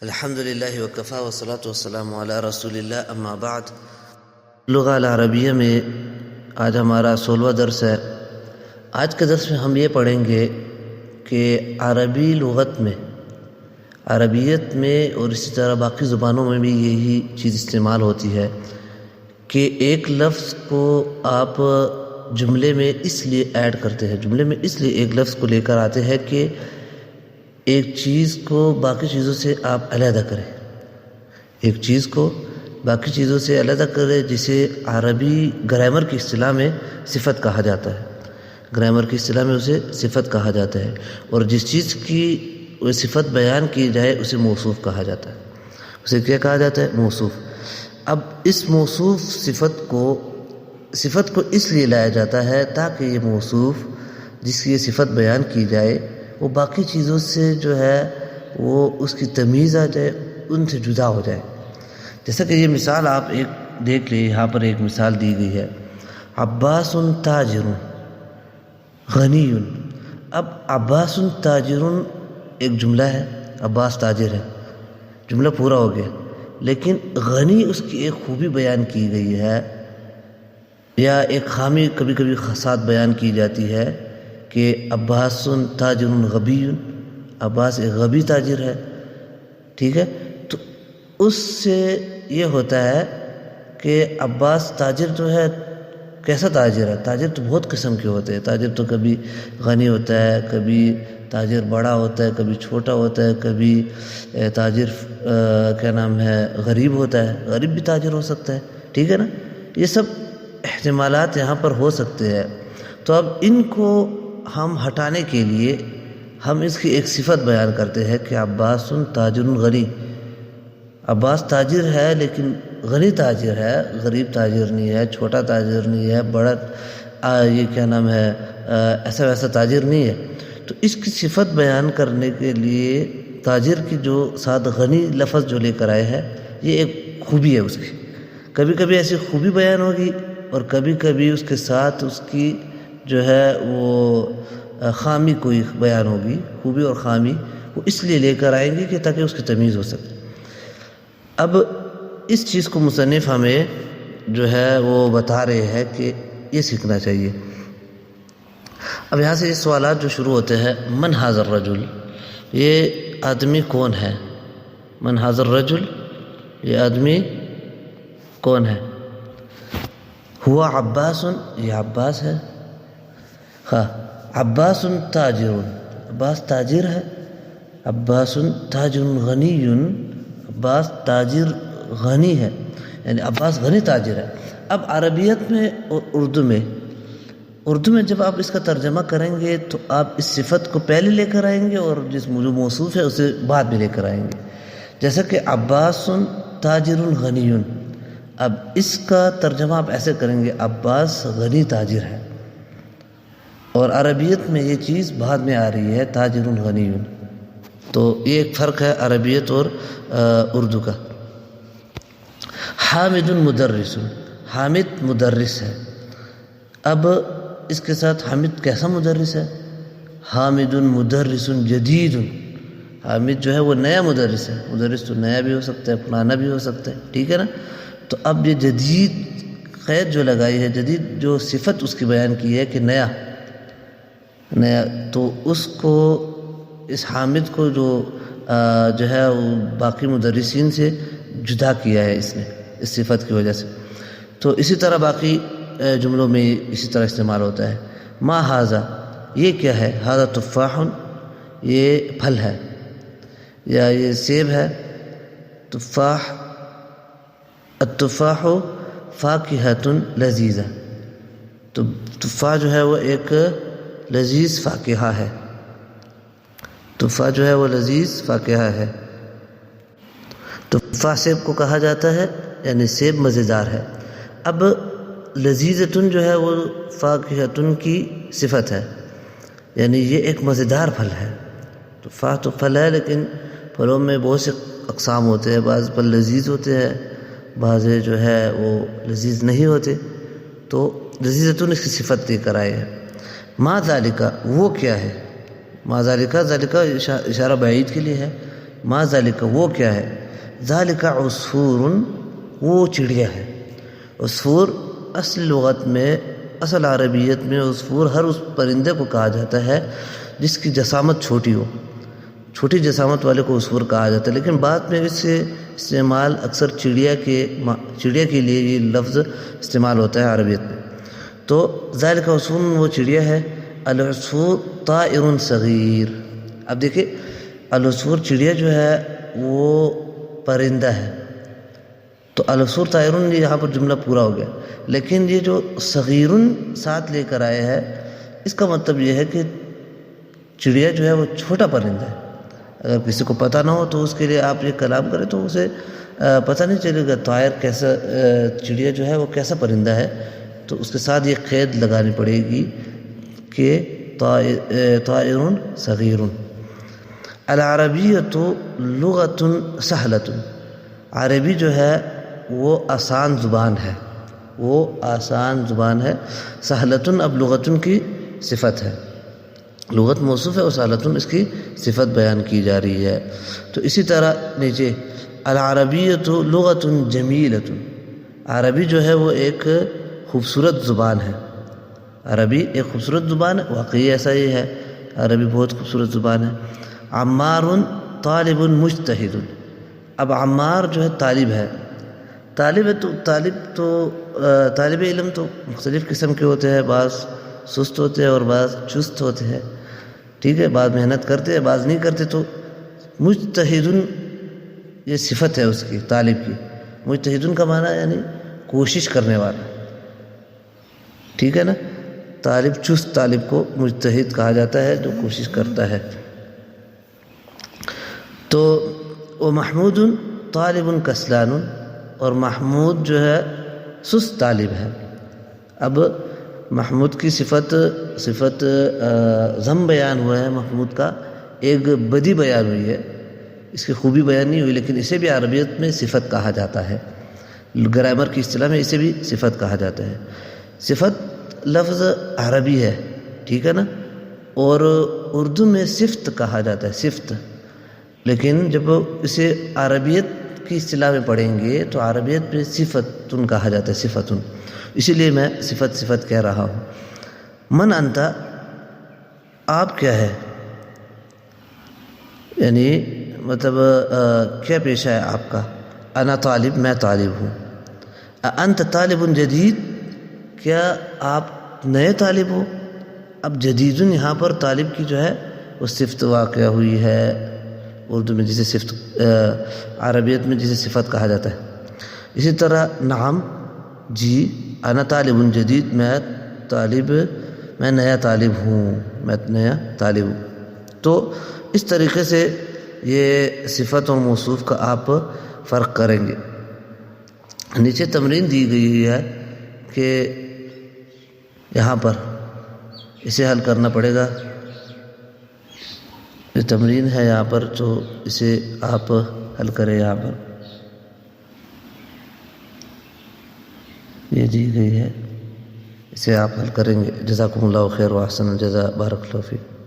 الحمد للہ وکفا والصلاة والسلام علی رسول اللہ اما بعد۔ لغہ العربیہ میں آج ہمارا 16واں درس ہے۔ آج کے درس میں ہم یہ پڑھیں گے کہ عربی لغت میں، عربیت میں اور اسی طرح باقی زبانوں میں بھی یہی چیز استعمال ہوتی ہے کہ ایک لفظ کو آپ جملے میں اس لیے ایڈ کرتے ہیں، جملے میں اس لیے ایک لفظ کو لے کر آتے ہیں کہ ایک چیز کو باقی چیزوں سے آپ علیحدہ کریں، ایک چیز کو باقی چیزوں سے علیحدہ کریں، جسے عربی گرامر کی اصطلاح میں صفت کہا جاتا ہے۔ گرامر کی اصطلاح میں اسے صفت کہا جاتا ہے، اور جس چیز کی صفت بیان کی جائے اسے موصوف کہا جاتا ہے۔ اسے کیا کہا جاتا ہے؟ موصوف۔ اب اس موصوف صفت کو اس لیے لایا جاتا ہے تاکہ یہ موصوف جس کی یہ صفت بیان کی جائے وہ باقی چیزوں سے جو ہے وہ اس کی تمیز آ جائے، ان سے جدا ہو جائے۔ جیسا کہ یہ مثال آپ ایک دیکھ لیں، یہاں پر ایک مثال دی گئی ہے، عباس تاجر غنی۔ اب عباس تاجر ایک جملہ ہے، عباس تاجر ہے، جملہ پورا ہو گیا، لیکن غنی اس کی ایک خوبی بیان کی گئی ہے، یا ایک خامی کبھی کبھی خاصات بیان کی جاتی ہے کہ عباس تاجر غبی، عباس ایک غبی تاجر ہے، ٹھیک ہے۔ تو اس سے یہ ہوتا ہے کہ عباس تاجر جو ہے کیسا تاجر ہے؟ تاجر تو بہت قسم کے ہوتے ہیں، تاجر تو کبھی غنی ہوتا ہے، کبھی تاجر بڑا ہوتا ہے، کبھی چھوٹا ہوتا ہے، کبھی تاجر کیا نام ہے غریب ہوتا ہے، غریب بھی تاجر ہو سکتا ہے، ٹھیک ہے نا۔ یہ سب احتمالات یہاں پر ہو سکتے ہیں۔ تو اب ان کو ہم ہٹانے کے لیے ہم اس کی ایک صفت بیان کرتے ہیں کہ عباس تاجر غنی۔ عباس تاجر ہے لیکن غنی تاجر ہے، غریب تاجر نہیں ہے، چھوٹا تاجر نہیں ہے، بڑا یہ کیا نام ہے ایسا ویسا تاجر نہیں ہے۔ تو اس کی صفت بیان کرنے کے لیے تاجر کی جو ساتھ غنی لفظ جو لے کر آئے ہیں، یہ ایک خوبی ہے اس کی۔ کبھی کبھی ایسی خوبی بیان ہوگی اور کبھی کبھی اس کے ساتھ اس کی جو ہے وہ خامی کوئی بیان ہوگی۔ خوبی اور خامی وہ اس لیے لے کر آئیں گے کہ تاکہ اس کی تمیز ہو سکے۔ اب اس چیز کو مصنف ہمیں جو ہے وہ بتا رہے ہیں کہ یہ سیکھنا چاہیے۔ اب یہاں سے یہ سوالات جو شروع ہوتے ہیں، من ھذا الرجل، یہ آدمی کون ہے؟ من ھذا الرجل، یہ آدمی کون ہے؟ ہوا عباس، یہ عباس ہے۔ ہاں، عباس تاجر، عباس تاجر ہے۔ عباس تاجر غنی، عباس تاجر غنی ہے، یعنی عباس غنی تاجر ہے۔ اب عربیت میں اور اردو میں جب آپ اس کا ترجمہ کریں گے تو آپ اس صفت کو پہلے لے کر آئیں گے اور جس جو موصوف ہے اسے بعد میں لے کر آئیں گے۔ جیسا کہ عباس تاجر غنی، اب اس کا ترجمہ آپ ایسے کریں گے، عباس غنی تاجر ہے، اور عربیت میں یہ چیز بعد میں آ رہی ہے، تاجر غنی۔ تو یہ ایک فرق ہے عربیت اور اردو کا۔ حامد مدرس، حامد مدرس ہے۔ اب اس کے ساتھ حامد کیسا مدرس ہے؟ حامد مدرس جدید، حامد جو ہے وہ نیا مدرس ہے۔ مدرس تو نیا بھی ہو سکتا ہے، پرانا بھی ہو سکتا ہے، ٹھیک ہے نا۔ تو اب یہ جدید قید جو لگائی ہے، جدید جو صفت اس کی بیان کی ہے کہ نیا، تو اس کو اس حامد کو جو ہے وہ باقی مدرسین سے جدا کیا ہے اس نے، اس صفت کی وجہ سے۔ تو اسی طرح باقی جملوں میں اسی طرح استعمال ہوتا ہے۔ ما ھذا، یہ کیا ہے؟ ھذا تفاح، یہ پھل ہے یا یہ سیب ہے۔ تفاح، التفاح فاکہۃ لذیذہ، تو تفاح جو ہے وہ ایک لذیذ فاکہہ ہے، تفاح جو ہے وہ لذیذ فاکہہ ہے۔ تفاح سیب کو کہا جاتا ہے، یعنی سیب مزیدار ہے۔ اب لذیذۃ جو ہے وہ فاکہۃ کی صفت ہے، یعنی یہ ایک مزیدار پھل ہے۔ تفاح تو پھل ہے، لیکن پھلوں میں بہت سے اقسام ہوتے ہیں، بعض پھل لذیذ ہوتے ہیں، بعض جو ہے وہ لذیذ نہیں ہوتے۔ تو لذیذۃ اس کی صفت لے کر آئے ہیں۔ ما ذالک، وہ کیا ہے؟ ما ذالک، ذالک اشارہ بعید کے لیے ہے، ما ذالک وہ کیا ہے، ذالک عصفور وہ چڑیا ہے۔ عصفور اصل لغت میں، اصل عربیت میں عصفور ہر اس پرندے کو کہا جاتا ہے جس کی جسامت چھوٹی ہو، چھوٹی جسامت والے کو عصفور کہا جاتا ہے، لیکن بعد میں اس سے استعمال اکثر چڑیا کے لیے یہ لفظ استعمال ہوتا ہے عربیت میں۔ تو ذالک عصفور وہ چڑیا ہے، العصفور طائر صغیر۔ اب دیکھیں العصفور چڑیا جو ہے وہ پرندہ ہے، تو العصفور طائر یہاں پر جملہ پورا ہو گیا، لیکن یہ جو صغیر ساتھ لے کر آئے ہے اس کا مطلب یہ ہے کہ چڑیا جو ہے وہ چھوٹا پرندہ ہے۔ اگر کسی کو پتہ نہ ہو تو اس کے لیے آپ یہ کلام کریں تو اسے پتہ نہیں چلے گا طائر کیسا، چڑیا جو ہے وہ کیسا پرندہ ہے، تو اس کے ساتھ یہ قید لگانی پڑے گی کہ طائر صغیر۔ العربیۃ لغۃ سہلۃ، عربی جو ہے وہ آسان زبان ہے، وہ آسان زبان ہے۔ سہلۃ اب لغتن کی صفت ہے، لغت موصوف ہے اور سہلۃ اس کی صفت بیان کی جا رہی ہے۔ تو اسی طرح نیچے العربیۃ لغۃ جمیلۃ، عربی جو ہے وہ ایک خوبصورت زبان ہے، عربی ایک خوبصورت زبان ہے، واقعی ایسا ہی ہے، عربی بہت خوبصورت زبان ہے۔ عمار طالب مجتہد، اب عمار جو ہے طالب ہے، طالب ہے تو طالب علم تو مختلف قسم کے ہوتے ہیں، بعض سست ہوتے ہیں اور بعض چست ہوتے ہیں، ٹھیک ہے، بعض محنت کرتے ہیں بعض نہیں کرتے۔ تو مجتہد یہ صفت ہے اس کی، طالب کی۔ مجتہد کا معنی یعنی کوشش کرنے والا، ٹھیک ہے نا، طالب چست طالب کو مجتہد کہا جاتا ہے جو کوشش کرتا ہے۔ تو وہ محمود طالب کسلان، اور محمود جو ہے سست طالب ہے۔ اب محمود کی صفت ذم بیان ہوا ہے، محمود کا ایک بدی بیان ہوئی ہے، اس کی خوبی بیان نہیں ہوئی، لیکن اسے بھی عربیت میں صفت کہا جاتا ہے، گرامر کی اصطلاح میں اسے بھی صفت کہا جاتا ہے۔ صفت لفظ عربی ہے، ٹھیک ہے نا، اور اردو میں صفت کہا جاتا ہے، صفت، لیکن جب اسے عربیت کی اصطلاح میں پڑھیں گے تو عربیت میں صفتن کہا جاتا ہے، صفتن، اسی لیے میں صفت کہہ رہا ہوں۔ من انت، آپ کیا ہے، یعنی مطلب کیا پیشہ ہے آپ کا۔ انا طالب، میں طالب ہوں۔ انت طالب جدید، کیا آپ نئے طالب ہو۔ اب جدید یہاں پر طالب کی جو ہے وہ صفت واقع ہوئی ہے، اردو میں جسے صفت، عربیت میں جسے صفت کہا جاتا ہے۔ اسی طرح نعم، جی، انا طالب جدید، میں نیا طالب ہوں، میں نیا طالب ہوں۔ تو اس طریقے سے یہ صفت اور موصوف کا آپ فرق کریں گے۔ نیچے تمرین دی گئی ہے کہ یہاں پر اسے حل کرنا پڑے گا، یہ تمرین ہے یہاں پر، تو اسے آپ حل کریں۔ یہاں پر یہ دی گئی ہے، اسے آپ حل کریں گے۔ جزاکم اللہ خیر و احسن الجزاء، بارک اللہ فیک۔